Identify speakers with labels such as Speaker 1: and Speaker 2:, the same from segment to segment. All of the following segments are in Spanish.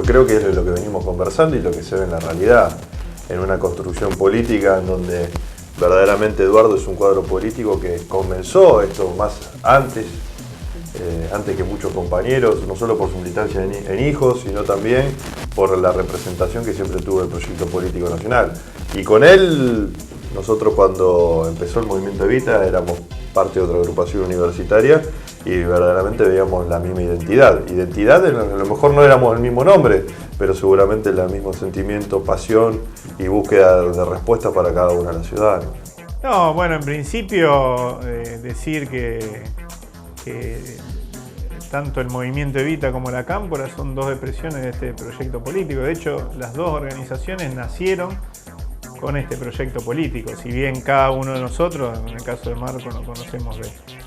Speaker 1: yo creo que es lo que venimos conversando y lo que se ve en la realidad, en una construcción política en donde verdaderamente Eduardo es un cuadro político que comenzó esto más antes que muchos compañeros, no solo por su militancia en Hijos, sino también por la representación que siempre tuvo el proyecto político nacional. Y con él, nosotros cuando empezó el movimiento Evita éramos parte de otra agrupación universitaria y verdaderamente veíamos la misma identidad. Identidad, a lo mejor no éramos el mismo nombre, pero seguramente el mismo sentimiento, pasión y búsqueda de respuestas para cada uno de las ciudades.
Speaker 2: No, bueno, en principio decir que tanto el movimiento Evita como la Cámpora son dos expresiones de este proyecto político. De hecho, las dos organizaciones nacieron con este proyecto político. Si bien cada uno de nosotros, en el caso de Marco, nos conocemos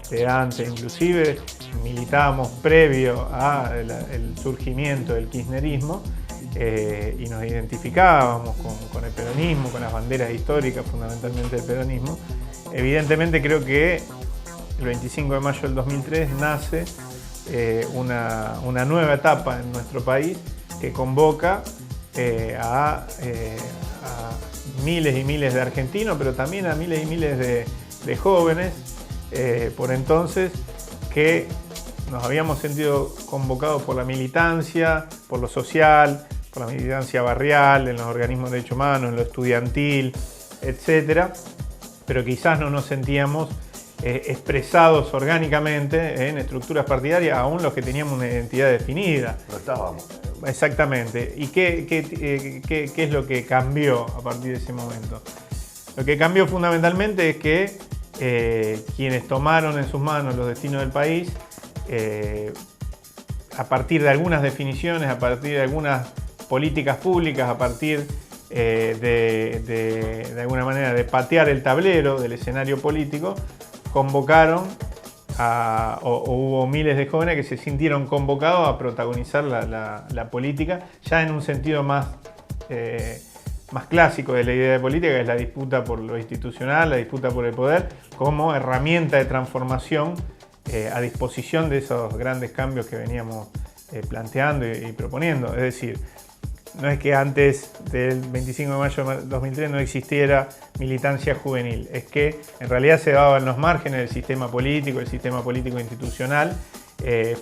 Speaker 2: de antes, inclusive militábamos previo al surgimiento del kirchnerismo y nos identificábamos con el peronismo, con las banderas históricas fundamentalmente del peronismo. Evidentemente creo que el 25 de mayo del 2003 nace una nueva etapa en nuestro país que convoca a miles y miles de argentinos, pero también a miles y miles de jóvenes por entonces que nos habíamos sentido convocados por la militancia, por lo social, por la militancia barrial, en los organismos de derechos humanos, en lo estudiantil, etc. Pero quizás no nos sentíamos expresados orgánicamente en estructuras partidarias, aún los que teníamos una identidad definida.
Speaker 1: No estábamos.
Speaker 2: Exactamente. ¿Y qué es lo que cambió a partir de ese momento? Lo que cambió fundamentalmente es que quienes tomaron en sus manos los destinos del país, a partir de algunas definiciones, a partir de algunas políticas públicas, a partir de alguna manera de patear el tablero del escenario político, convocaron o hubo miles de jóvenes que se sintieron convocados a protagonizar la política, ya en un sentido más clásico de la idea de política, que es la disputa por lo institucional, la disputa por el poder, como herramienta de transformación a disposición de esos grandes cambios que veníamos planteando y proponiendo. Es decir, no es que antes del 25 de mayo de 2003 no existiera militancia juvenil, es que en realidad se daba en los márgenes del sistema político institucional,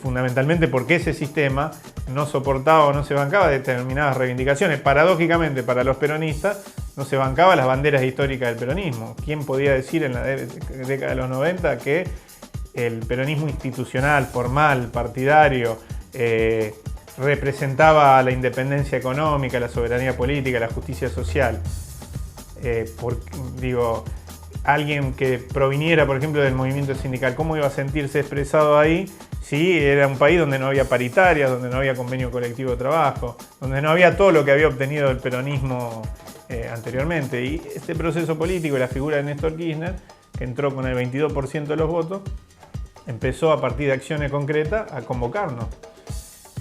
Speaker 2: fundamentalmente porque ese sistema no soportaba o no se bancaba determinadas reivindicaciones. Paradójicamente, para los peronistas no se bancaba las banderas históricas del peronismo. ¿Quién podía decir en la década de los 90 que el peronismo institucional, formal, partidario, representaba la independencia económica, la soberanía política, la justicia social? Alguien que proviniera, por ejemplo, del movimiento sindical, ¿cómo iba a sentirse expresado ahí si era un país donde no había paritarias, donde no había convenio colectivo de trabajo, donde no había todo lo que había obtenido el peronismo anteriormente? Y este proceso político, la figura de Néstor Kirchner, que entró con el 22% de los votos, empezó a partir de acciones concretas a convocarnos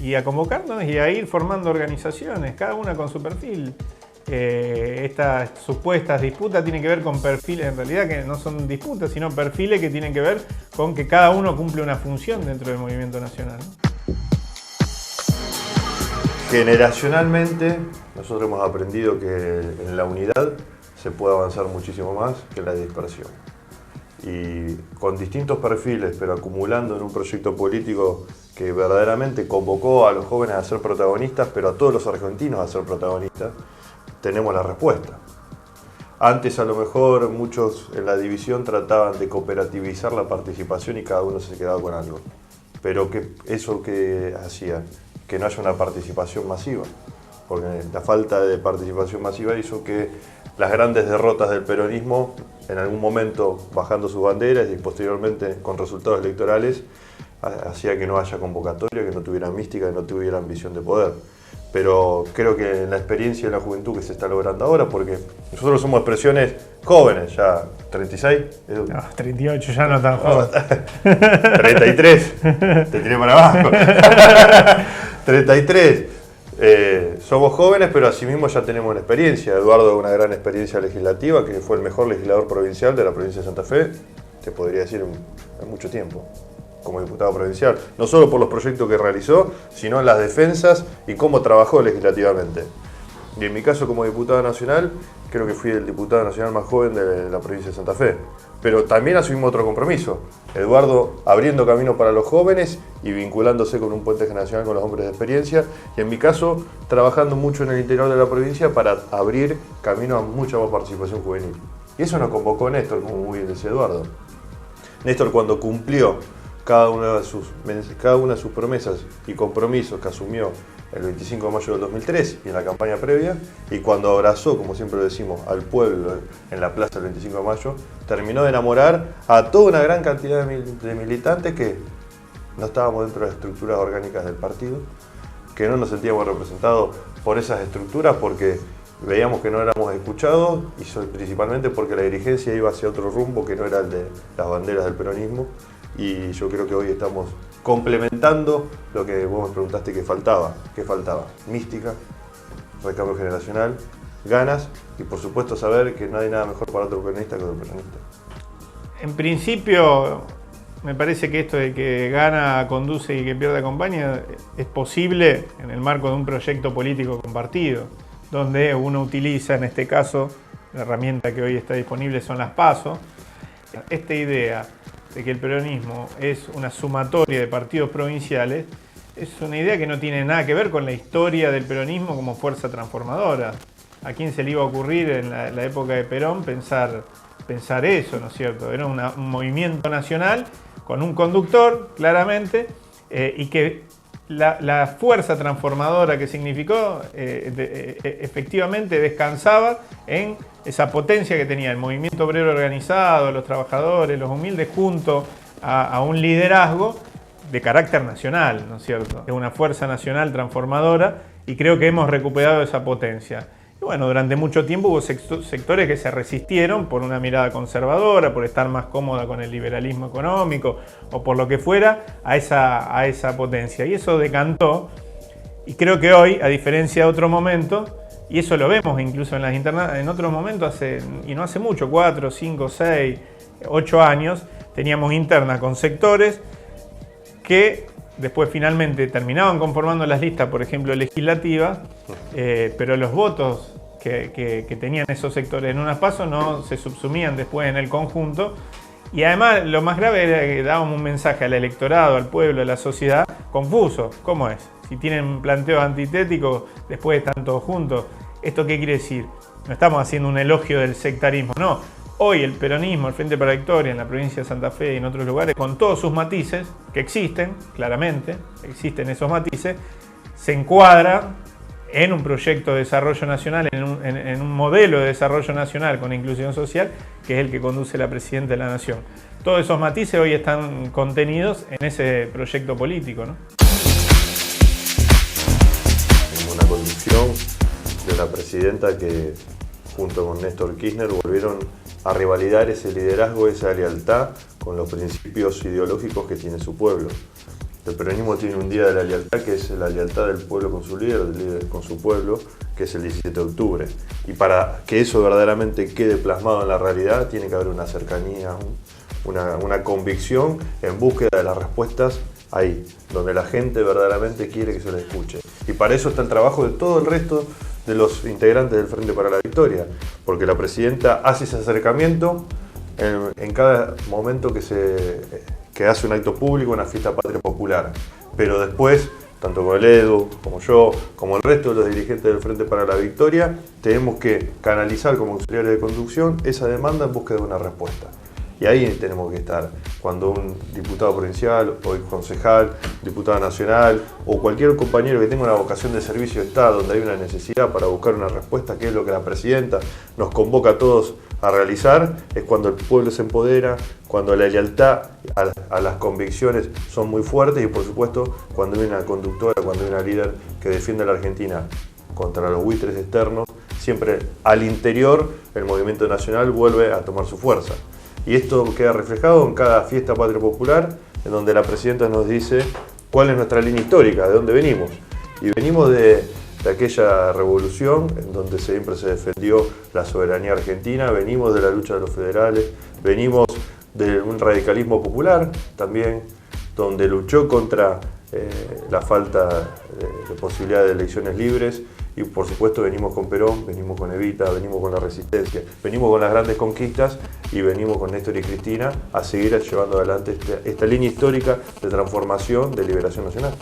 Speaker 2: y a ir formando organizaciones, cada una con su perfil. Estas supuestas disputas tienen que ver con perfiles, en realidad que no son disputas, sino perfiles que tienen que ver con que cada uno cumple una función dentro del movimiento nacional, ¿no?
Speaker 1: Generacionalmente, nosotros hemos aprendido que en la unidad se puede avanzar muchísimo más que en la dispersión. Y con distintos perfiles, pero acumulando en un proyecto político que verdaderamente convocó a los jóvenes a ser protagonistas, pero a todos los argentinos a ser protagonistas, tenemos la respuesta. Antes a lo mejor muchos en la división trataban de cooperativizar la participación y cada uno se quedaba con algo. Pero ¿eso qué hacía? Que no haya una participación masiva. Porque la falta de participación masiva hizo que las grandes derrotas del peronismo, en algún momento bajando sus banderas y posteriormente con resultados electorales, hacía que no haya convocatoria, que no tuvieran mística, que no tuvieran visión de poder. Pero creo que en la experiencia de la juventud que se está logrando ahora, porque nosotros somos expresiones jóvenes, ya 36.
Speaker 2: No, 38, ya no tan joven.
Speaker 1: 33, te tiré para abajo. 33. Somos jóvenes, pero asimismo ya tenemos una experiencia. Eduardo, una gran experiencia legislativa, que fue el mejor legislador provincial de la provincia de Santa Fe, te podría decir en mucho tiempo. como diputado provincial, no solo por los proyectos que realizó, sino en las defensas y cómo trabajó legislativamente. Y en mi caso como diputado nacional, creo que fui el diputado nacional más joven de la provincia de Santa Fe. Pero también asumimos otro compromiso, Eduardo abriendo camino para los jóvenes y vinculándose con un puente generacional con los hombres de experiencia, y en mi caso trabajando mucho en el interior de la provincia para abrir camino a mucha más participación juvenil. Y eso nos convocó Néstor, como muy bien decía Eduardo. Néstor, cuando cumplió cada una de sus promesas y compromisos que asumió el 25 de mayo del 2003 y en la campaña previa, y cuando abrazó, como siempre lo decimos, al pueblo en la plaza del 25 de mayo, terminó de enamorar a toda una gran cantidad de militantes que no estábamos dentro de las estructuras orgánicas del partido, que no nos sentíamos representados por esas estructuras porque veíamos que no éramos escuchados, y principalmente porque la dirigencia iba hacia otro rumbo que no era el de las banderas del peronismo. Y yo creo que hoy estamos complementando lo que vos me preguntaste que faltaba. ¿Qué faltaba? Mística, recambio generacional, ganas y por supuesto saber que no hay nada mejor para otro peronista que otro peronista.
Speaker 2: En principio, me parece que esto de que gana conduce y que pierde acompaña es posible en el marco de un proyecto político compartido, donde uno utiliza, en este caso, la herramienta que hoy está disponible son las PASO. Esta idea de que el peronismo es una sumatoria de partidos provinciales es una idea que no tiene nada que ver con la historia del peronismo como fuerza transformadora. ¿A quién se le iba a ocurrir en la época de Perón pensar eso, ¿no es cierto? Era un movimiento nacional con un conductor, claramente, y que la fuerza transformadora que significó efectivamente descansaba en esa potencia que tenía el movimiento obrero organizado, los trabajadores, los humildes, junto a un liderazgo de carácter nacional, ¿no es cierto? Es una fuerza nacional transformadora y creo que hemos recuperado esa potencia. Y bueno, durante mucho tiempo hubo sectores que se resistieron por una mirada conservadora, por estar más cómoda con el liberalismo económico o por lo que fuera a esa potencia. Y eso decantó, y creo que hoy, a diferencia de otro momento, y eso lo vemos incluso en las internas, en otros momentos, y no hace mucho, 4, 5, 6, 8 años, teníamos internas con sectores que después finalmente terminaban conformando las listas, por ejemplo, legislativas, pero los votos que tenían esos sectores en unas PASO no se subsumían después en el conjunto. Y además lo más grave era que dábamos un mensaje al electorado, al pueblo, a la sociedad, confuso. ¿Cómo es? Si tienen planteos antitéticos, después están todos juntos. ¿Esto qué quiere decir? No estamos haciendo un elogio del sectarismo, no. Hoy el peronismo, el Frente para la Victoria, en la provincia de Santa Fe y en otros lugares, con todos sus matices, que existen, claramente, existen esos matices, se encuadra en un proyecto de desarrollo nacional, en un modelo de desarrollo nacional con inclusión social, que es el que conduce la Presidenta de la Nación. Todos esos matices hoy están contenidos en ese proyecto político, ¿no?
Speaker 1: Una conducción de la Presidenta que, junto con Néstor Kirchner, volvieron a revalidar ese liderazgo, esa lealtad con los principios ideológicos que tiene su pueblo. El peronismo tiene un día de la lealtad que es la lealtad del pueblo con su líder, del líder con su pueblo, que es el 17 de octubre. Y para que eso verdaderamente quede plasmado en la realidad, tiene que haber una cercanía, una convicción en búsqueda de las respuestas ahí, donde la gente verdaderamente quiere que se les escuche. Y para eso está el trabajo de todo el resto de los integrantes del Frente para la Victoria, porque la Presidenta hace ese acercamiento en cada momento que hace un acto público, una fiesta patria popular. Pero después, tanto con el Edu, como yo, como el resto de los dirigentes del Frente para la Victoria, tenemos que canalizar como auxiliares de conducción esa demanda en búsqueda de una respuesta. Y ahí tenemos que estar. Cuando un diputado provincial, o concejal, diputado nacional, o cualquier compañero que tenga una vocación de servicio está donde hay una necesidad para buscar una respuesta, que es lo que la Presidenta nos convoca a todos a realizar, es cuando el pueblo se empodera, cuando la lealtad a las convicciones son muy fuertes y por supuesto cuando hay una conductora, cuando hay una líder que defiende a la Argentina contra los buitres externos, siempre al interior el movimiento nacional vuelve a tomar su fuerza. Y esto queda reflejado en cada fiesta patria popular, en donde la Presidenta nos dice cuál es nuestra línea histórica, de dónde venimos. Y venimos de aquella revolución en donde siempre se defendió la soberanía argentina, venimos de la lucha de los federales, venimos de un radicalismo popular también, donde luchó contra la falta de posibilidad de elecciones libres, y por supuesto venimos con Perón, venimos con Evita, venimos con la Resistencia, venimos con las grandes conquistas y venimos con Néstor y Cristina a seguir llevando adelante esta línea histórica de transformación, de liberación nacional.